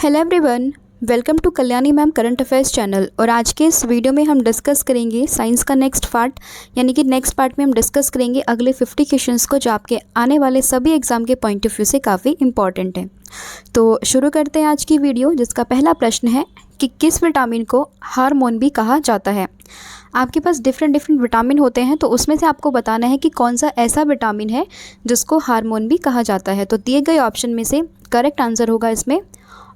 Hello everyone, welcome to Kalyani ma'am current affairs channel. और आज के इस वीडियो में हम डिस्कस करेंगे साइंस का नेक्स्ट पार्ट, यानी कि नेक्स्ट पार्ट में हम डिस्कस करेंगे अगले 50 क्वेश्चंस को जो आपके आने वाले सभी एग्जाम के पॉइंट ऑफ व्यू से काफ़ी इंपॉर्टेंट है। तो शुरू करते हैं आज की वीडियो, जिसका पहला प्रश्न है कि किस विटामिन को हार्मोन भी कहा जाता है। आपके पास डिफरेंट विटामिन होते हैं, तो उसमें से आपको बताना है कि कौन सा ऐसा विटामिन है जिसको हार्मोन भी कहा जाता है। तो दिए गए ऑप्शन में से करेक्ट आंसर होगा इसमें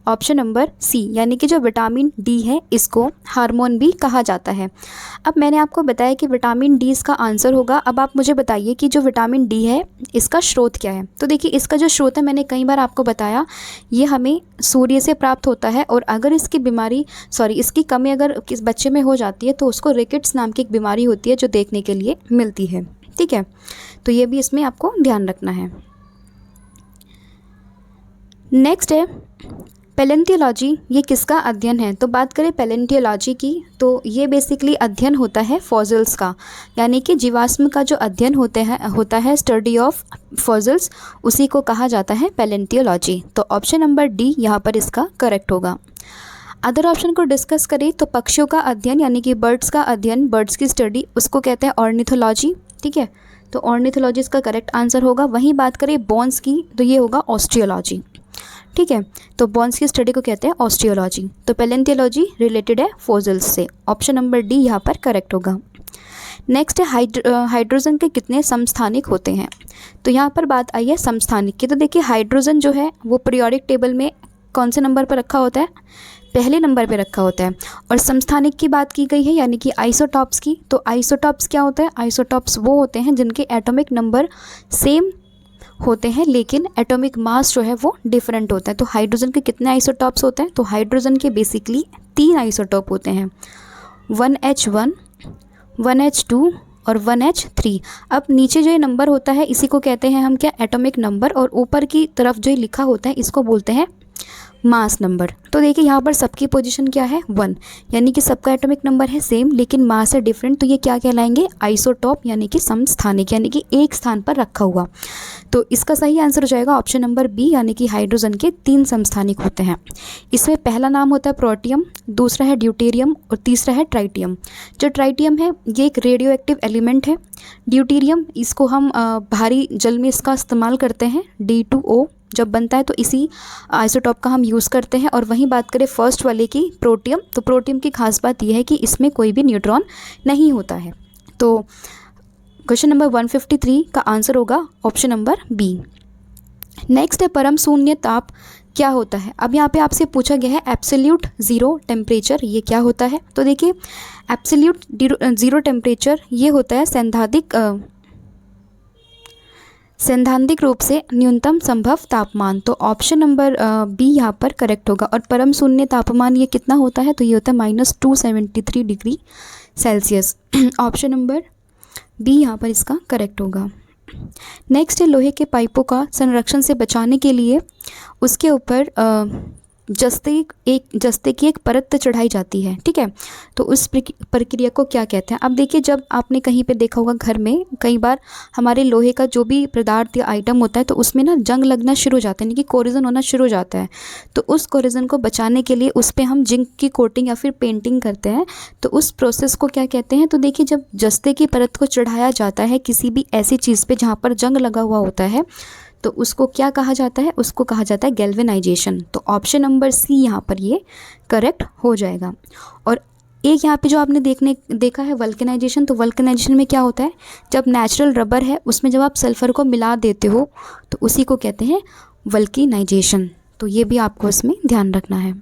ऑप्शन नंबर सी, यानी कि जो विटामिन डी है इसको हार्मोन भी कहा जाता है। अब मैंने आपको बताया कि विटामिन डी इसका आंसर होगा। अब आप मुझे बताइए कि जो विटामिन डी है इसका स्रोत क्या है। तो देखिए, इसका जो स्रोत है मैंने कई बार आपको बताया, ये हमें सूर्य से प्राप्त होता है। और अगर इसकी कमी अगर किस बच्चे में हो जाती है तो उसको रिकेट्स नाम की एक बीमारी होती है जो देखने के लिए मिलती है। ठीक है, तो ये भी इसमें आपको ध्यान रखना है। नेक्स्ट है पैलेंटियोलॉजी, ये किसका अध्ययन है। तो बात करें पैलेंटियोलॉजी की, तो ये बेसिकली अध्ययन होता है फॉसिल्स का, यानी कि जीवाश्म का जो अध्ययन होता है स्टडी ऑफ फॉसिल्स, उसी को कहा जाता है पैलेंटियोलॉजी। तो ऑप्शन नंबर डी यहाँ पर इसका करेक्ट होगा। अदर ऑप्शन को डिस्कस करें तो पक्षियों का अध्ययन, यानी कि बर्ड्स का अध्ययन, बर्ड्स की स्टडी, उसको कहते हैं ऑर्निथोलॉजी। ठीक है, तो ऑर्निथोलॉजी इसका करेक्ट आंसर होगा। वहीं बात करें बॉन्स की, तो ये होगा ऑस्ट्रियोलॉजी। ठीक है, तो बॉन्स की स्टडी को कहते हैं ऑस्टियोलॉजी। तो पैलेंटियोलॉजी रिलेटेड है फॉसिल्स से। ऑप्शन नंबर डी यहाँ पर करेक्ट होगा। नेक्स्ट है हाइड्रोजन के कितने समस्थानिक होते हैं। तो यहाँ पर बात आई है समस्थानिक की। तो देखिए, हाइड्रोजन जो है वो पीरियोडिक टेबल में कौन से नंबर पर रखा होता है, पहले नंबर पे रखा होता है। और समस्थानिक की बात की गई है, यानी कि आइसोटॉप्स की। तो आइसोटॉप्स क्या होता है, आइसोटॉप्स वो होते हैं जिनके एटॉमिक नंबर सेम होते हैं लेकिन एटॉमिक मास जो है वो डिफरेंट होता है। तो हाइड्रोजन के कितने आइसोटॉप्स होते हैं, तो हाइड्रोजन के बेसिकली 3 आइसोटॉप होते हैं, 1H1, 1H2 और 1H3। अब नीचे जो ये नंबर होता है इसी को कहते हैं हम क्या, एटॉमिक नंबर। और ऊपर की तरफ जो लिखा होता है इसको बोलते हैं मास नंबर। तो देखिए यहाँ पर सबकी पोजीशन क्या है, 1, यानी कि सबका एटॉमिक नंबर है सेम लेकिन मास है डिफरेंट। तो ये क्या कहलाएंगे, आइसोटॉप, यानी कि समस्थानिक, यानी कि एक स्थान पर रखा हुआ। तो इसका सही आंसर हो जाएगा ऑप्शन नंबर बी, यानी कि हाइड्रोजन के 3 समस्थानिक होते हैं। इसमें पहला नाम होता है प्रोटियम, दूसरा है ड्यूटेरियम और तीसरा है ट्राइटियम। जो ट्राइटियम है ये एक रेडियो एक्टिव एलिमेंट है। ड्यूटेरियम, इसको हम भारी जल में इसका इस्तेमाल करते हैं, D2O जब बनता है तो इसी आइसोटॉप का हम यूज़ करते हैं। और वहीं बात करें फर्स्ट वाले की, प्रोटियम, तो प्रोटियम की खास बात यह है कि इसमें कोई भी न्यूट्रॉन नहीं होता है। तो क्वेश्चन नंबर 153 का आंसर होगा ऑप्शन नंबर बी। नेक्स्ट है परम शून्य ताप क्या होता है। अब यहाँ पे आपसे पूछा गया है एब्सोल्यूट ज़ीरो टेम्परेचर, ये क्या होता है। तो देखिए, एब्सोल्यूट ज़ीरो टेम्परेचर ये होता है सैद्धांतिक रूप से न्यूनतम संभव तापमान। तो ऑप्शन नंबर बी यहाँ पर करेक्ट होगा। और परम शून्य तापमान ये कितना होता है, तो ये होता है -273 degree Celsius. Option number B यहाँ पर इसका करेक्ट होगा। नेक्स्ट है लोहे के पाइपों का संरक्षण से बचाने के लिए उसके ऊपर जस्ते की एक परत चढ़ाई जाती है। ठीक है, तो उस प्रक्रिया को क्या कहते हैं। अब देखिए, जब आपने कहीं पे देखा होगा घर में कई बार हमारे लोहे का जो भी पदार्थ या आइटम होता है तो उसमें ना जंग लगना शुरू हो जाता है, यानी कि कोरिजन होना शुरू हो जाता है। तो उस कोरिजन को बचाने के लिए उस पर हम जिंक की कोटिंग या फिर पेंटिंग करते हैं। तो उस प्रोसेस को क्या कहते हैं। तो देखिए, जब जस्ते की परत को चढ़ाया जाता है किसी भी ऐसी चीज़ पे जहाँ पर जंग लगा हुआ होता है तो उसको क्या कहा जाता है, उसको कहा जाता है गैल्वेनाइजेशन। तो ऑप्शन नंबर सी यहाँ पर ये करेक्ट हो जाएगा। और एक यहाँ पे जो आपने देखा है वल्केनाइजेशन, तो वल्केनाइजेशन में क्या होता है, जब नेचुरल रबर है उसमें जब आप सल्फ़र को मिला देते हो तो उसी को कहते हैं वल्केनाइजेशन। तो ये भी आपको इसमें ध्यान रखना है।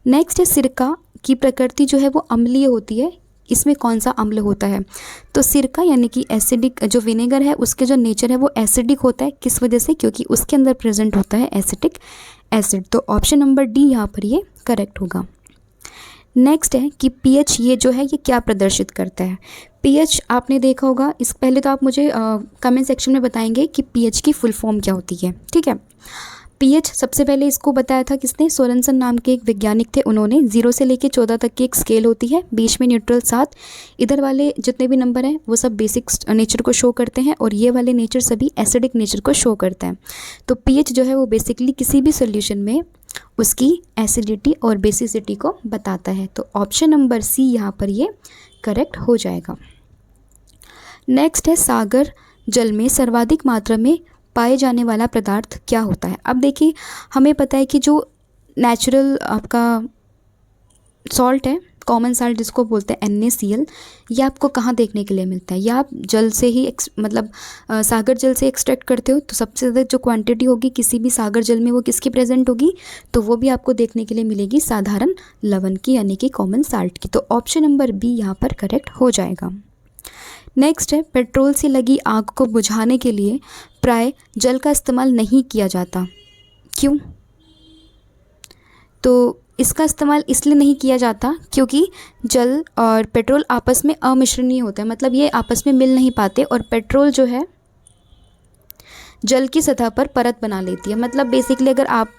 नेक्स्ट है सिरका की प्रकृति जो है वो अम्लीय होती है, इसमें कौन सा अम्ल होता है। तो सिरका यानी कि एसिडिक, जो विनेगर है उसके जो नेचर है वो एसिडिक होता है। किस वजह से, क्योंकि उसके अंदर प्रेजेंट होता है एसिटिक एसिड। तो ऑप्शन नंबर डी यहाँ पर ये करेक्ट होगा। नेक्स्ट है कि पीएच ये जो है ये क्या प्रदर्शित करता है। पीएच आपने देखा होगा, इस पहले तो आप मुझे कमेंट सेक्शन में बताएंगे कि पीएच की फुल फॉर्म क्या होती है। ठीक है, पीएच सबसे पहले इसको बताया था किसने, सोरेनसन नाम के एक वैज्ञानिक थे उन्होंने। 0 से लेकर 14 तक की एक स्केल होती है, बीच में न्यूट्रल 7। इधर वाले जितने भी नंबर हैं वो सब बेसिक नेचर को शो करते हैं और ये वाले नेचर सभी एसिडिक नेचर को शो करते हैं। तो पीएच जो है वो बेसिकली किसी भी सोल्यूशन में उसकी एसिडिटी और बेसिसिटी को बताता है। तो ऑप्शन नंबर सी यहाँ पर ये करेक्ट हो जाएगा। नेक्स्ट है सागर जल में सर्वाधिक मात्रा में पाए जाने वाला पदार्थ क्या होता है। अब देखिए हमें पता है कि जो नेचुरल आपका सॉल्ट है, कॉमन साल्ट जिसको बोलते हैं NaCl, ये आपको कहाँ देखने के लिए मिलता है? या आप जल से ही सागर जल से एक्सट्रैक्ट करते हो तो सबसे ज़्यादा जो क्वांटिटी होगी किसी भी सागर जल में वो किसकी प्रेजेंट होगी? तो वो भी आपको देखने के लिए मिलेगी साधारण लवण की, यानी कि कॉमन साल्ट की। तो ऑप्शन नंबर बी यहाँ पर करेक्ट हो जाएगा। नेक्स्ट है पेट्रोल से लगी आग को बुझाने के लिए प्राय जल का इस्तेमाल नहीं किया जाता, क्यों? तो इसका इस्तेमाल इसलिए नहीं किया जाता क्योंकि जल और पेट्रोल आपस में अमिश्रणीय होते हैं, मतलब ये आपस में मिल नहीं पाते और पेट्रोल जो है जल की सतह पर परत बना लेती है। मतलब बेसिकली अगर आप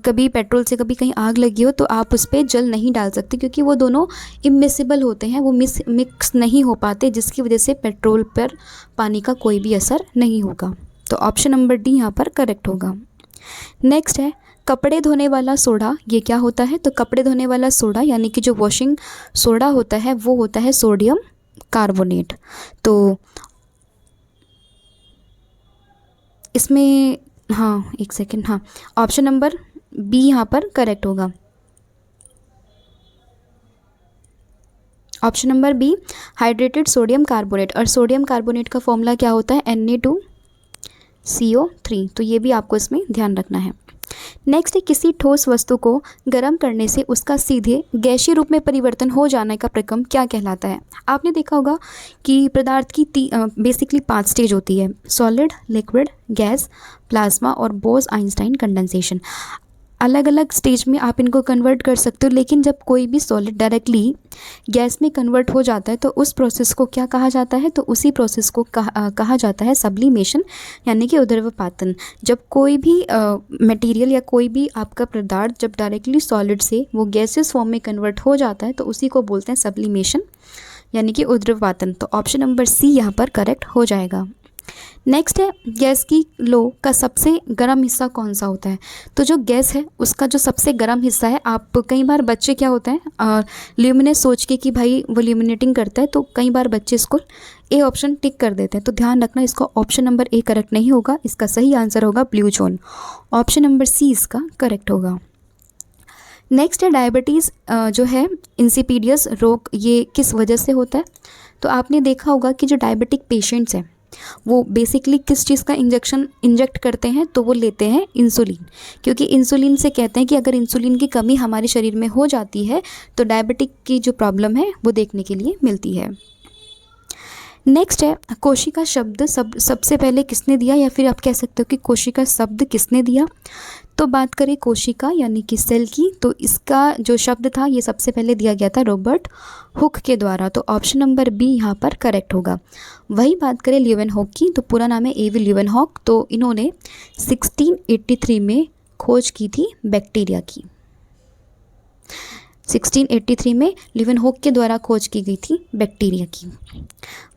कभी पेट्रोल से कभी कहीं आग लगी हो तो आप उस पर जल नहीं डाल सकते क्योंकि वो दोनों इमिसिबल होते हैं, वो मिक्स नहीं हो पाते, जिसकी वजह से पेट्रोल पर पानी का कोई भी असर नहीं होगा। तो ऑप्शन नंबर डी यहाँ पर करेक्ट होगा। नेक्स्ट है कपड़े धोने वाला सोडा, ये क्या होता है? तो कपड़े धोने वाला सोडा यानी कि जो वॉशिंग सोडा होता है वो होता है सोडियम कार्बोनेट। तो इसमें एक सेकेंड, ऑप्शन नंबर बी यहाँ पर करेक्ट होगा। Option number B hydrated sodium carbonate, और सोडियम कार्बोनेट का फॉर्मूला क्या होता है? Na2CO3। तो ये भी आपको इसमें ध्यान रखना है। नेक्स्ट है किसी ठोस वस्तु को गर्म करने से उसका सीधे गैसीय रूप में परिवर्तन हो जाने का प्रक्रम क्या कहलाता है? आपने देखा होगा कि पदार्थ की बेसिकली 5 स्टेज होती है, सॉलिड, लिक्विड, गैस, प्लाज्मा और बोस-आइंस्टाइन कंडेंसेशन। अलग अलग स्टेज में आप इनको कन्वर्ट कर सकते हो, लेकिन जब कोई भी सॉलिड डायरेक्टली गैस में कन्वर्ट हो जाता है तो उस प्रोसेस को क्या कहा जाता है? तो उसी प्रोसेस को कहा जाता है सब्लिमेशन, यानी कि उद्रवपातन। जब कोई भी मटेरियल या कोई भी आपका पदार्थ जब डायरेक्टली सॉलिड से वो गैसेस फॉर्म में कन्वर्ट हो जाता है तो उसी को बोलते हैं सब्लिमेशन, यानी कि उद्रवपातन। तो ऑप्शन नंबर सी यहाँ पर करेक्ट हो जाएगा। नेक्स्ट है गैस की लो का सबसे गर्म हिस्सा कौन सा होता है? तो जो गैस है उसका जो सबसे गर्म हिस्सा है, आप कई बार बच्चे क्या होता है ल्यूमिनेस सोच के कि भाई वो ल्यूमिनेटिंग करता है, तो कई बार बच्चे इसको ए ऑप्शन टिक कर देते हैं। तो ध्यान रखना, इसका ऑप्शन नंबर ए करेक्ट नहीं होगा, इसका सही आंसर होगा blue zone. Option number C इसका करेक्ट होगा। नेक्स्ट है डायबिटीज़ जो है इंसिपिडियस रोग, ये किस वजह से होता है? तो आपने देखा होगा कि जो डायबिटिक पेशेंट्स हैं वो बेसिकली किस चीज़ का इंजेक्ट करते हैं? तो वो लेते हैं इंसुलिन, क्योंकि इंसुलिन से कहते हैं कि अगर इंसुलिन की कमी हमारे शरीर में हो जाती है तो डायबिटिक की जो प्रॉब्लम है वो देखने के लिए मिलती है। नेक्स्ट है कोशिका शब्द सबसे पहले किसने दिया, या फिर आप कह सकते हो कि कोशिका शब्द किसने दिया? तो बात करें कोशिका यानी कि सेल की, तो इसका जो शब्द था ये सबसे पहले दिया गया था रॉबर्ट हुक के द्वारा। तो ऑप्शन नंबर बी यहाँ पर करेक्ट होगा। वही बात करें ल्यूवेनहॉक की, तो पूरा नाम है एवी ल्यूवेनहॉक। तो इन्होंने 1683 में खोज की थी बैक्टीरिया की। 1683 में ल्यूवेनहॉक के द्वारा खोज की गई थी बैक्टीरिया की।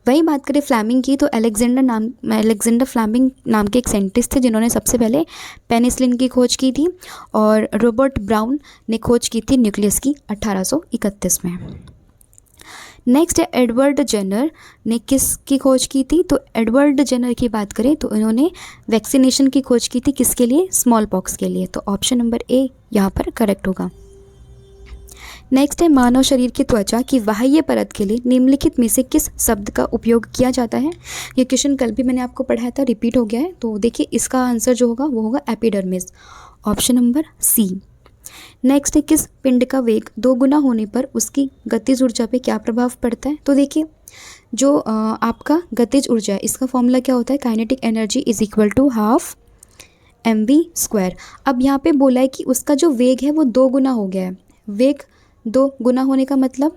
वही बात करें फ्लेमिंग की, तो अलेक्जेंडर फ्लेमिंग नाम के एक साइंटिस्ट थे जिन्होंने सबसे पहले पेनिसिलिन की खोज की थी, और रॉबर्ट ब्राउन ने खोज की थी न्यूक्लियस की 1831 में। नेक्स्ट है एडवर्ड जेनर ने किसकी खोज की थी? तो एडवर्ड जेनर की बात करें तो इन्होंने वैक्सीनेशन की खोज की थी, किसके लिए? स्मॉल पॉक्स के लिए। तो ऑप्शन नंबर ए यहाँ पर करेक्ट होगा। नेक्स्ट है मानव शरीर की त्वचा की बाह्य परत के लिए निम्नलिखित में से किस शब्द का उपयोग किया जाता है? ये क्वेश्चन कल भी मैंने आपको पढ़ाया था, रिपीट हो गया है। तो देखिए इसका आंसर जो होगा वो होगा epidermis, option number C. Next है किस पिंड का वेग 2 गुना होने पर उसकी गतिज ऊर्जा पे क्या प्रभाव पड़ता है? तो देखिए जो आपका गतिज ऊर्जा है इसका फॉर्मूला क्या होता है? Kinetic energy is equal to half mv²। अब यहाँ पे बोला है कि उसका जो वेग है वो 2 गुना हो गया है। वेग 2 गुना होने का मतलब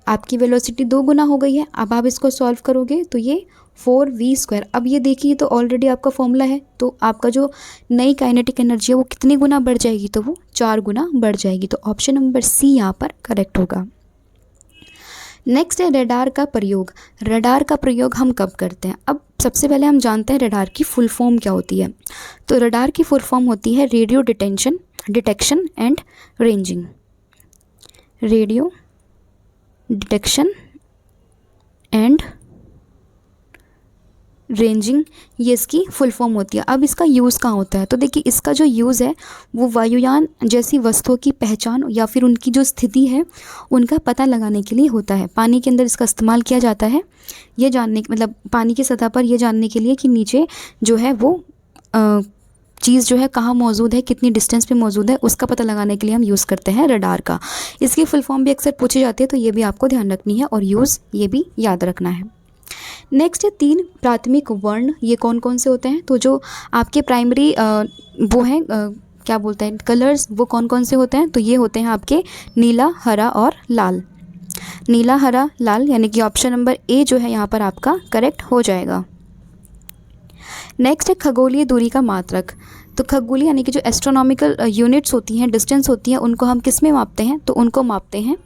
आपकी वेलोसिटी 2 गुना हो गई है। अब आप इसको सॉल्व करोगे तो ये 4v²। अब ये देखिए तो ऑलरेडी आपका फॉर्मूला है, तो आपका जो नई काइनेटिक एनर्जी है वो कितनी गुना बढ़ जाएगी? तो वो 4 गुना बढ़ जाएगी। तो ऑप्शन नंबर सी यहाँ पर करेक्ट होगा। नेक्स्ट है रडार का प्रयोग। रडार का प्रयोग हम कब करते हैं? अब सबसे पहले हम जानते हैं रडार की फुल फॉर्म क्या होती है। तो रडार की फुल फॉर्म होती है radio detection and ranging. Radio detection and ranging, ये इसकी फुल फॉर्म होती है। अब इसका यूज़ कहाँ होता है, तो देखिए इसका जो यूज़ है वो वायुयान जैसी वस्तुओं की पहचान या फिर उनकी जो स्थिति है उनका पता लगाने के लिए होता है। पानी के अंदर इसका इस्तेमाल किया जाता है, ये जानने मतलब पानी की सतह पर ये जानने के लिए कि नीचे जो है वो चीज़ जो है कहाँ मौजूद है, कितनी डिस्टेंस पे मौजूद है, उसका पता लगाने के लिए हम यूज़ करते हैं रडार का। इसकी फुल फॉर्म भी अक्सर पूछी जाती है, तो ये भी आपको ध्यान रखनी है और यूज़ ये भी याद रखना है। नेक्स्ट है 3 प्राथमिक वर्ण, ये कौन कौन से होते हैं। तो जो आपके प्राइमरी वो हैं क्या बोलते हैं कलर्स, वो कौन कौन से होते हैं, तो ये होते हैं आपके नीला, हरा और लाल। नीला, हरा, लाल, यानी कि ऑप्शन नंबर ए जो है यहाँ पर आपका करेक्ट हो जाएगा। नेक्स्ट है खगोलीय दूरी का मात्रक। तो खगोलीय यानी कि जो एस्ट्रोनॉमिकल यूनिट्स होती हैं, डिस्टेंस होती है, उनको हम किस में मापते हैं, तो उनको मापते हैं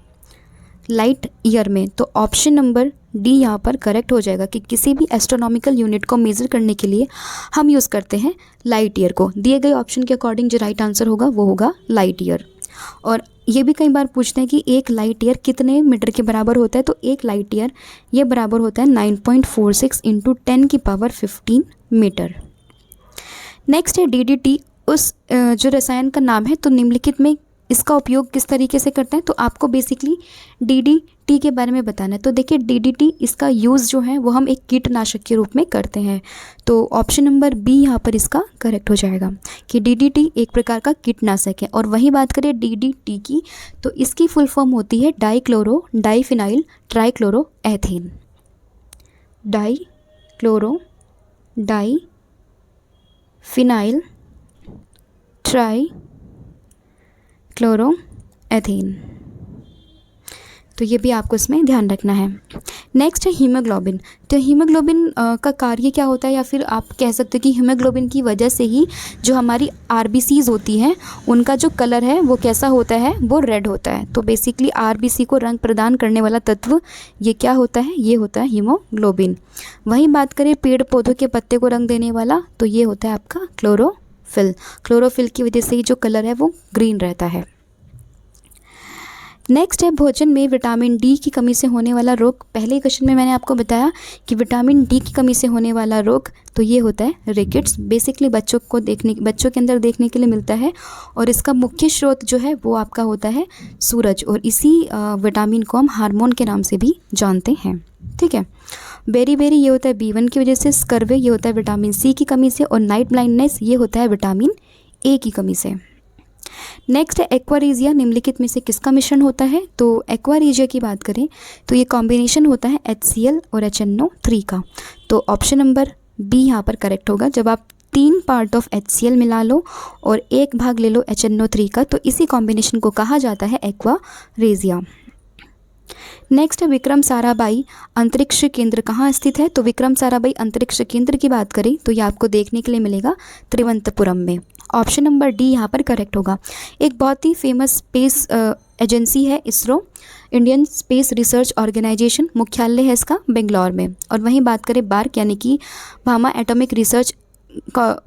लाइट ईयर में। तो ऑप्शन नंबर डी यहाँ पर करेक्ट हो जाएगा कि किसी भी एस्ट्रोनॉमिकल यूनिट को मेज़र करने के लिए हम यूज़ करते हैं लाइट ईयर को। दिए गए ऑप्शन के अकॉर्डिंग जो राइट आंसर होगा वो होगा लाइट ईयर। और ये भी कई बार पूछते हैं कि एक लाइट ईयर कितने मीटर के बराबर होता है, तो एक लाइट ईयर ये बराबर होता है 9.46 × 10⁻15 मीटर। नेक्स्ट है डीडीटी, उस जो रसायन का नाम है, तो निम्नलिखित में इसका उपयोग किस तरीके से करते हैं। तो आपको बेसिकली डीडीटी के बारे में बताना है। तो देखिए डीडीटी इसका यूज़ जो है वो हम एक कीटनाशक के रूप में करते हैं। तो ऑप्शन नंबर बी यहाँ पर इसका करेक्ट हो जाएगा कि डीडीटी एक प्रकार का कीटनाशक है। और वही बात करें डीडीटी की, तो इसकी फुल फॉर्म होती है dichloro diphenyl trichloro ethane. Dichloro diphenyl try chloro ethane, तो ये भी आपको इसमें ध्यान रखना है। नेक्स्ट है हीमोग्लोबिन। तो हीमोग्लोबिन का कार्य क्या होता है, या फिर आप कह सकते हैं कि हीमोग्लोबिन की वजह से ही जो हमारी आरबीसीज होती हैं उनका जो कलर है वो कैसा होता है, वो रेड होता है। तो बेसिकली आरबीसी को रंग प्रदान करने वाला तत्व ये क्या होता है, ये होता है हीमोग्लोबिन। वहीं बात करें पेड़ पौधों के पत्ते को रंग देने वाला, तो ये होता है आपका क्लोरोफिल। क्लोरोफिल की वजह से ही जो कलर है वो ग्रीन रहता है। नेक्स्ट है भोजन में विटामिन डी की कमी से होने वाला रोग। पहले क्वेश्चन में मैंने आपको बताया कि विटामिन डी की कमी से होने वाला रोग तो ये होता है रिकेट्स। बेसिकली बच्चों के अंदर देखने के लिए मिलता है और इसका मुख्य स्रोत जो है वो आपका होता है सूरज, और इसी विटामिन को हम हार्मोन के नाम से भी जानते हैं। ठीक है, बेरी ये होता है B1 की वजह से, स्कर्वे ये होता है विटामिन सी की कमी से, और नाइट ब्लाइंडनेस ये होता है विटामिन ए की कमी से। नेक्स्ट है एक्वारीजिया, निम्नलिखित में से किसका मिश्रण होता है। तो एक्वारीजिया की बात करें तो ये कॉम्बिनेशन होता है HCl और HNO3 का। तो ऑप्शन नंबर बी यहाँ पर करेक्ट होगा। जब आप 3 पार्ट ऑफ HCl मिला लो और 1 भाग ले लो HNO3 का, तो इसी कॉम्बिनेशन को कहा जाता है एक्वारीजिया। नेक्स्ट है विक्रम साराभाई अंतरिक्ष केंद्र कहाँ स्थित है। तो विक्रम साराभाई अंतरिक्ष केंद्र की बात करें तो ये आपको देखने के लिए मिलेगा तिरुवनंतपुरम में। ऑप्शन नंबर डी यहाँ पर करेक्ट होगा। एक बहुत ही फेमस स्पेस एजेंसी है ISRO, Indian Space Research Organisation, मुख्यालय है इसका बेंगलोर में। और वहीं बात करें बार्क यानी कि भामा एटॉमिक रिसर्च का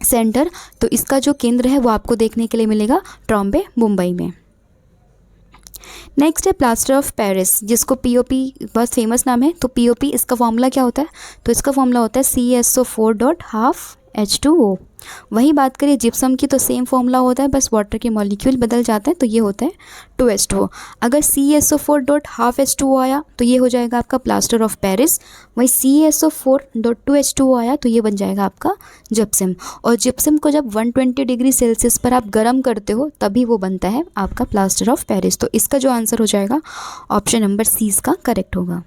सेंटर, तो इसका जो केंद्र है वो आपको देखने के लिए मिलेगा ट्रॉम्बे, मुंबई में। नेक्स्ट है प्लास्टर ऑफ पेरिस, जिसको POP बहुत फेमस नाम है। तो POP इसका फॉर्मूला क्या होता है, तो इसका फॉर्मूला होता है CaSO4.12H2O। वही बात करें जिप्सम की तो सेम फॉर्मूला होता है, बस वाटर के मॉलिक्यूल बदल जाते हैं, तो ये होता है 2H2O। अगर CaSO4.12H2O आया तो ये हो जाएगा आपका प्लास्टर ऑफ पेरिस, वही CaSO4.2H2O आया तो ये बन जाएगा आपका जिप्सम। और जिप्सम को जब 120 डिग्री सेल्सियस पर आप गर्म करते हो तभी वो बनता है आपका प्लास्टर ऑफ पेरिस। तो इसका जो आंसर हो जाएगा ऑप्शन नंबर सी इसका करेक्ट होगा।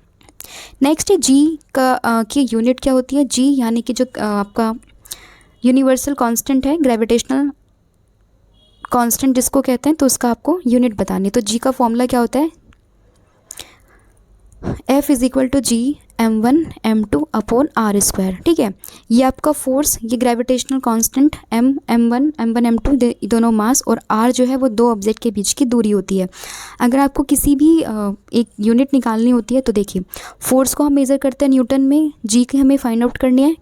नेक्स्ट है जी का की यूनिट क्या होती है। जी यानी कि जो आपका यूनिवर्सल कांस्टेंट है, ग्रेविटेशनल कांस्टेंट जिसको कहते हैं, तो उसका आपको यूनिट बतानी है। तो जी का फॉर्मूला क्या होता है, F = G m1 m2 upon r square. ठीक है, ये आपका फोर्स, ये ग्रेविटेशनल कांस्टेंट m1 m2 दोनों मास, और r जो है वो दो ऑब्जेक्ट के बीच की दूरी होती है। अगर आपको किसी भी एक यूनिट निकालनी होती है तो देखिए, फोर्स को हम मेज़र करते हैं न्यूटन में, जी की हमें फाइंड आउट करनी है,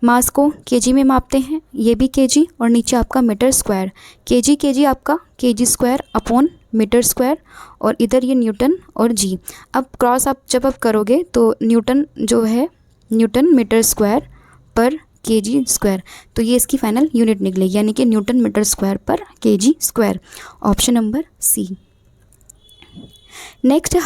मास को केजी में मापते हैं, ये भी केजी, और नीचे आपका मीटर स्क्वायर, केजी आपका kg square upon metre square, और इधर ये न्यूटन और जी। अब क्रॉस आप जब आप करोगे तो न्यूटन जो है न्यूटन मीटर स्क्वायर पर केजी स्क्वायर, तो ये इसकी फाइनल यूनिट निकलेगी, यानी कि न्यूटन मीटर स्क्वायर पर kg square. Option number C. Next,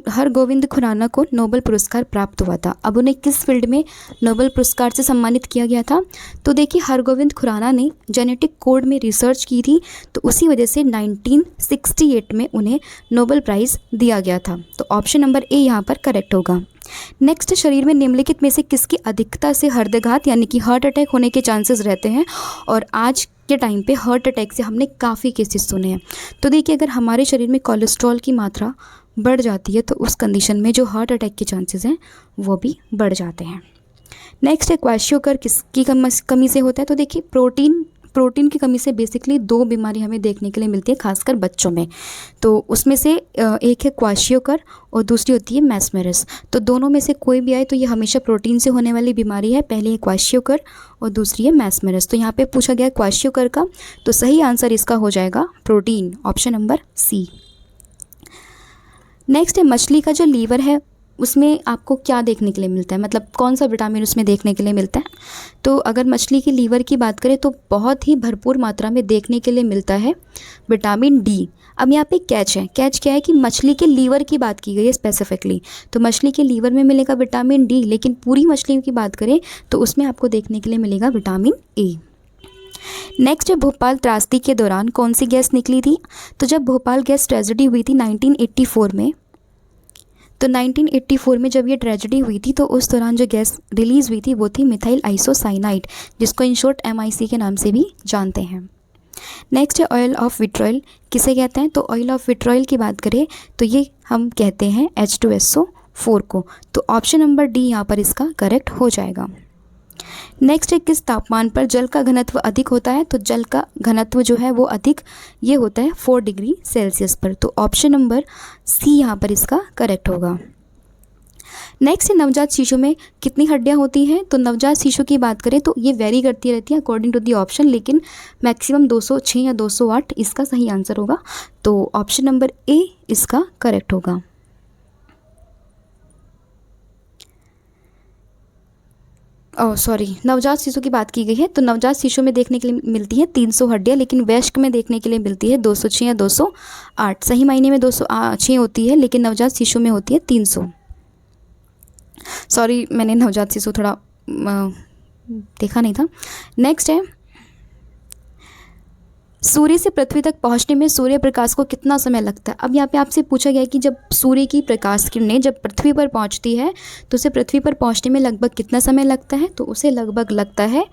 Hargobind Khorana को नोबेल पुरस्कार प्राप्त हुआ था। अब उन्हें किस फील्ड में नोबेल पुरस्कार से सम्मानित किया गया था? तो देखिए, हरगोविंद खुराना ने जेनेटिक कोड में रिसर्च की थी, तो उसी वजह से 1968 में उन्हें नोबेल प्राइज़ दिया गया था। तो ऑप्शन नंबर ए यहाँ पर करेक्ट होगा। नेक्स्ट, शरीर में निम्नलिखित में से किसकी अधिकता से हृदयघात यानी कि हार्ट अटैक होने के चांसेस रहते हैं? और आज के टाइम पे हार्ट अटैक से हमने काफ़ी केसेस सुने हैं। तो देखिए, अगर हमारे शरीर में कोलेस्ट्रॉल की मात्रा बढ़ जाती है तो उस कंडीशन में जो हार्ट अटैक के चांसेस हैं वो भी बढ़ जाते हैं। नेक्स्ट है, क्वाशियोकर किसकी कमी से होता है? तो देखिए, प्रोटीन की कमी से बेसिकली दो बीमारी हमें देखने के लिए मिलती है, खासकर बच्चों में। तो उसमें से एक है क्वाशियोकर और दूसरी होती है मैस्मेरस। तो दोनों में से कोई भी आए तो ये हमेशा प्रोटीन से होने वाली बीमारी है। पहली है क्वाशियोकर और दूसरी है मैस्मेरस। तो यहाँ पे पूछा गया है क्वाशियोकर का, तो सही आंसर इसका हो जाएगा protein, option number C. Next है, मछली का जो लीवर है उसमें आपको क्या देखने के लिए मिलता है, मतलब कौन सा विटामिन उसमें देखने के लिए मिलता है? तो अगर मछली के लीवर की बात करें तो बहुत ही भरपूर मात्रा में देखने के लिए मिलता है विटामिन डी। अब यहाँ पे कैच है, कैच क्या है कि मछली के लीवर की बात की गई है स्पेसिफिकली, तो मछली के लीवर में मिलेगा विटामिन डी, लेकिन पूरी मछली की बात करें तो उसमें आपको देखने के लिए मिलेगा विटामिन ए। नेक्स्ट है, भोपाल त्रासदी के दौरान कौन सी गैस निकली थी? तो जब भोपाल गैस ट्रेजेडी हुई थी 1984 में, तो 1984 में जब ये ट्रेजेडी हुई थी तो उस दौरान जो गैस रिलीज़ हुई थी वो थी मिथाइल आइसोसाइनाइड, जिसको इन शॉर्ट MIC के नाम से भी जानते हैं। नेक्स्ट है, ऑयल ऑफ विट्रॉयल किसे कहते हैं? तो ऑयल ऑफ विट्रॉयल की बात करें तो ये हम कहते हैं H2SO4 को। तो ऑप्शन नंबर डी यहाँ पर इसका करेक्ट हो जाएगा। नेक्स्ट है, किस तापमान पर जल का घनत्व अधिक होता है? तो जल का घनत्व जो है वो अधिक ये होता है 4 डिग्री सेल्सियस पर। तो ऑप्शन नंबर सी यहाँ पर इसका करेक्ट होगा। नेक्स्ट है, नवजात शिशु में कितनी हड्डियाँ होती हैं? तो नवजात शिशु की बात करें तो ये वेरी करती रहती है अकॉर्डिंग टू दी ऑप्शन, लेकिन मैक्सिमम 206 या 208 इसका सही आंसर होगा। तो ऑप्शन नंबर ए इसका करेक्ट होगा। नवजात शिशु की बात की गई है, तो नवजात शिशु में देखने के लिए मिलती है 300 हड्डियाँ, लेकिन वयस्क में देखने के लिए मिलती है 206 या 208। सही मायने में 206 होती है, लेकिन नवजात शिशु में होती है 300। मैंने नवजात शिशु थोड़ा देखा नहीं था। नेक्स्ट है, सूर्य से पृथ्वी तक पहुंचने में सूर्य प्रकाश को कितना समय लगता है? अब यहाँ पे आपसे पूछा गया है कि जब सूर्य की प्रकाश किरणें जब पृथ्वी पर पहुंचती है तो उसे पृथ्वी पर पहुंचने में लगभग कितना समय लगता है? तो उसे लगभग लगता है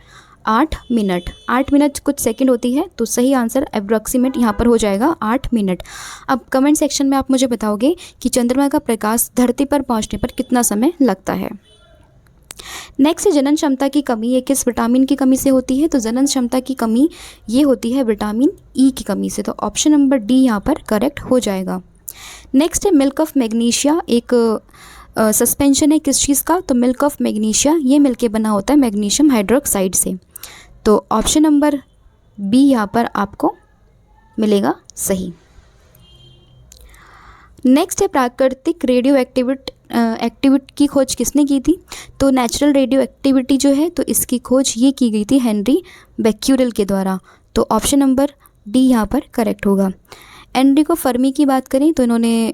8 मिनट। 8 मिनट कुछ सेकंड होती है, तो सही आंसर अप्रॉक्सीमेट यहाँ पर हो जाएगा 8 मिनट। अब कमेंट सेक्शन में आप मुझे बताओगे कि चंद्रमा का प्रकाश धरती पर पहुँचने पर कितना समय लगता है। नेक्स्ट, जनन क्षमता की कमी ये किस विटामिन की कमी से होती है? तो जनन क्षमता की कमी ये होती है विटामिन ई की कमी से। तो ऑप्शन नंबर डी यहाँ पर करेक्ट हो जाएगा। नेक्स्ट है, मिल्क ऑफ मैग्नीशिया एक सस्पेंशन है किस चीज़ का? तो मिल्क ऑफ मैग्नीशिया ये मिलके बना होता है मैग्नीशियम हाइड्रोक्साइड से। तो ऑप्शन नंबर बी यहाँ पर आपको मिलेगा सही। नेक्स्ट है, प्राकृतिक रेडियो एक्टिविटी की खोज किसने की थी? तो नेचुरल रेडियो एक्टिविटी जो है तो इसकी खोज ये की गई थी हेनरी बेक्यूरेल के द्वारा। तो ऑप्शन नंबर डी यहाँ पर करेक्ट होगा। एनरिको फर्मी की बात करें तो इन्होंने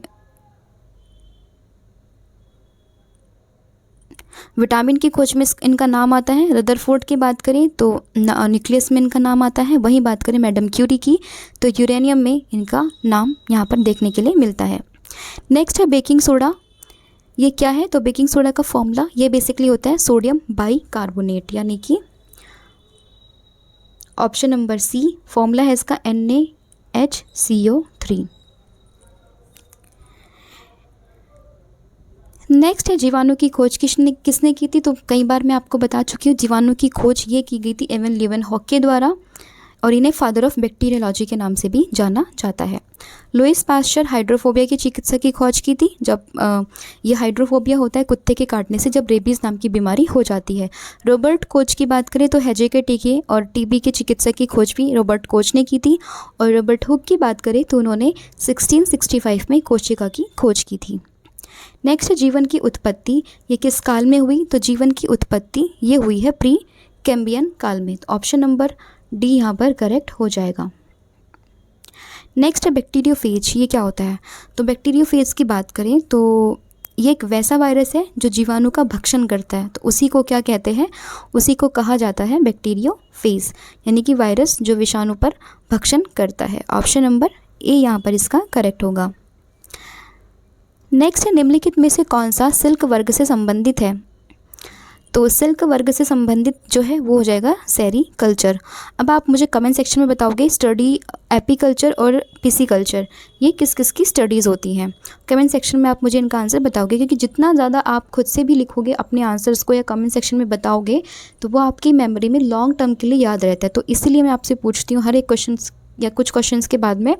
विटामिन की खोज में इनका नाम आता है। रदरफोर्ड की बात करें तो न्यूक्लियस में इनका नाम आता है। वहीं बात करें मैडम क्यूरी की तो यूरेनियम में इनका नाम यहाँ पर देखने के लिए मिलता है। नेक्स्ट है, बेकिंग सोडा ये क्या है? तो बेकिंग सोडा का फॉर्मूला ये बेसिकली होता है सोडियम बाइकार्बोनेट, यानी कि ऑप्शन नंबर सी फॉर्मूला है इसका NaHCO3। नेक्स्ट है जीवाणु की खोज किसने की थी। तो कई बार मैं आपको बता चुकी हूँ, जीवाणु की खोज ये की गई थी एवन लीवनहॉक के द्वारा, और इन्हें फादर ऑफ बैक्टीरियोलॉजी के नाम से भी जाना जाता है। लुईस पास्चर हाइड्रोफोबिया की चिकित्सा की खोज की थी, जब ये हाइड्रोफोबिया होता है कुत्ते के काटने से, जब रेबीज़ नाम की बीमारी हो जाती है। रॉबर्ट कोच की बात करें तो हैजे के टीके और टीबी के चिकित्सा की खोज भी रॉबर्ट कोच ने की थी। और रॉबर्ट हुक की बात करें तो उन्होंने 1665 में कोशिका की खोज की थी। नेक्स्ट है जीवन की उत्पत्ति, ये किस काल में हुई। तो जीवन की उत्पत्ति ये हुई है प्री कैम्बियन काल में। तो ऑप्शन नंबर डी यहाँ पर करेक्ट हो जाएगा। नेक्स्ट है बैक्टीरियोफेज, ये क्या होता है। तो बैक्टीरियोफेज की बात करें तो ये एक वैसा वायरस है जो जीवाणु का भक्षण करता है, तो उसी को क्या कहते हैं, उसी को कहा जाता है बैक्टीरियोफेज, यानी कि वायरस जो विषाणु पर भक्षण करता है। ऑप्शन नंबर ए यहाँ पर इसका करेक्ट होगा। नेक्स्ट है निम्नलिखित में से कौन सा सिल्क वर्ग से संबंधित है। तो सिल्क वर्ग से संबंधित जो है वो हो जाएगा सेरीकल्चर। अब आप मुझे कमेंट सेक्शन में बताओगे स्टडी एपीकल्चर और पिसीकल्चर ये किस किस की स्टडीज़ होती हैं। कमेंट सेक्शन में आप मुझे इनका आंसर बताओगे, क्योंकि जितना ज़्यादा आप खुद से भी लिखोगे अपने आंसर्स को या कमेंट सेक्शन में बताओगे तो वो आपकी मेमोरी में लॉन्ग टर्म के लिए याद रहता है। तो इसलिए मैं आपसे पूछती हूँ हर एक क्वेश्चन या कुछ क्वेश्चंस के बाद में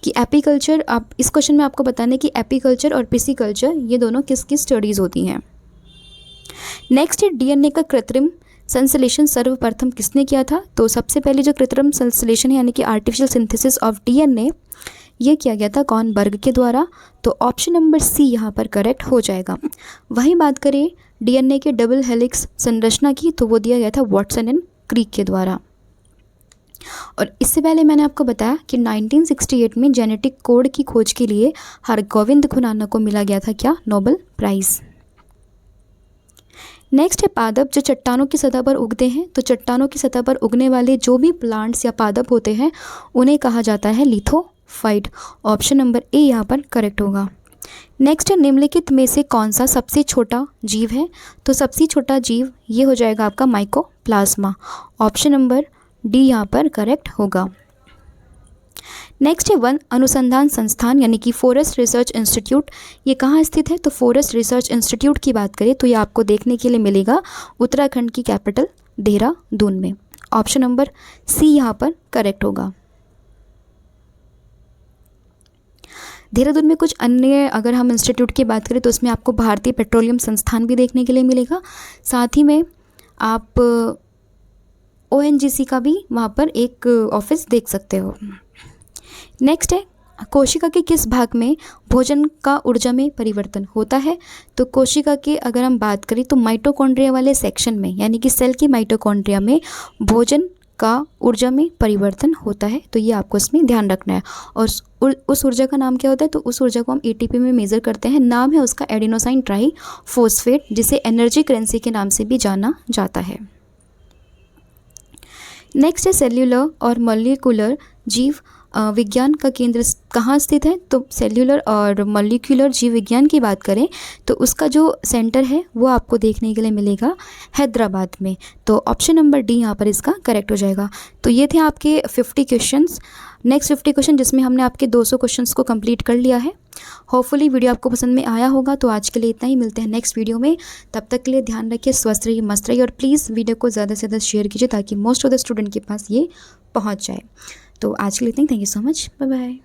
कि एपीकल्चर, आप इस क्वेश्चन में आपको बताना है कि एपीकल्चर और पिसीकल्चर ये दोनों किस किस स्टडीज़ होती हैं। नेक्स्ट है डीएनए का कृत्रिम संश्लेषण सर्वप्रथम किसने किया था। तो सबसे पहले जो कृत्रिम संश्लेषण है यानी कि आर्टिफिशियल सिंथेसिस ऑफ डीएनए ये किया गया था कौन, बर्ग के द्वारा। तो ऑप्शन नंबर सी यहाँ पर करेक्ट हो जाएगा। वही बात करें डीएनए के डबल हेलिक्स संरचना की तो वो दिया गया था वॉटसन एंड क्रिक के द्वारा। और इससे पहले मैंने आपको बताया कि 1968 में जेनेटिक कोड की खोज के लिए हरगोविंद खुराना को मिला गया था क्या, नोबेल प्राइज़। नेक्स्ट है पादप जो चट्टानों की सतह पर उगते हैं। तो चट्टानों की सतह पर उगने वाले जो भी प्लांट्स या पादप होते हैं उन्हें कहा जाता है लिथोफाइट। ऑप्शन नंबर ए यहाँ पर करेक्ट होगा। नेक्स्ट है निम्नलिखित में से कौन सा सबसे छोटा जीव है। तो सबसे छोटा जीव ये हो जाएगा आपका माइकोप्लाज्मा। ऑप्शन नंबर डी यहाँ पर करेक्ट होगा। नेक्स्ट है वन अनुसंधान संस्थान यानी कि फॉरेस्ट रिसर्च इंस्टीट्यूट, ये कहाँ स्थित है। तो फॉरेस्ट रिसर्च इंस्टीट्यूट की बात करें तो ये आपको देखने के लिए मिलेगा उत्तराखंड की कैपिटल देहरादून में। ऑप्शन नंबर सी यहाँ पर करेक्ट होगा। देहरादून में कुछ अन्य अगर हम इंस्टीट्यूट की बात करें तो उसमें आपको भारतीय पेट्रोलियम संस्थान भी देखने के लिए मिलेगा, साथ ही में आप ONGC का भी वहाँ पर एक ऑफिस देख सकते हो। नेक्स्ट है कोशिका के किस भाग में भोजन का ऊर्जा में परिवर्तन होता है। तो कोशिका के अगर हम बात करें तो माइटोकॉन्ड्रिया वाले सेक्शन में यानी कि सेल की माइटोकॉन्ड्रिया में भोजन का ऊर्जा में परिवर्तन होता है। तो ये आपको इसमें ध्यान रखना है। और उस ऊर्जा का नाम क्या होता है। तो उस ऊर्जा को हम ATP में मेज़र करते हैं। नाम है उसका एडिनोसाइन ट्राईफॉस्फेट, जिसे एनर्जी करेंसी के नाम से भी जाना जाता है। नेक्स्ट है सेल्यूलर और मॉलिक्यूलर जीव विज्ञान का केंद्र कहाँ स्थित है। तो सेल्यूलर और मॉलिक्यूलर जीव विज्ञान की बात करें तो उसका जो सेंटर है वो आपको देखने के लिए मिलेगा हैदराबाद में। तो ऑप्शन नंबर डी यहाँ पर इसका करेक्ट हो जाएगा। तो ये थे आपके 50 क्वेश्चंस, नेक्स्ट 50 क्वेश्चन जिसमें हमने आपके 200 क्वेश्चंस को कंप्लीट कर लिया है। होपफुली वीडियो आपको पसंद में आया होगा। तो आज के लिए इतना ही, मिलते हैं नेक्स्ट वीडियो में। तब तक के लिए ध्यान रखिए, स्वस्थ रहिए, मस्त रहिए और प्लीज़ वीडियो को ज़्यादा से ज़्यादा शेयर कीजिए ताकि मोस्ट ऑफ द स्टूडेंट के पास ये पहुँच जाए। तो आज के लिए इतना ही, thank you so much, bye bye.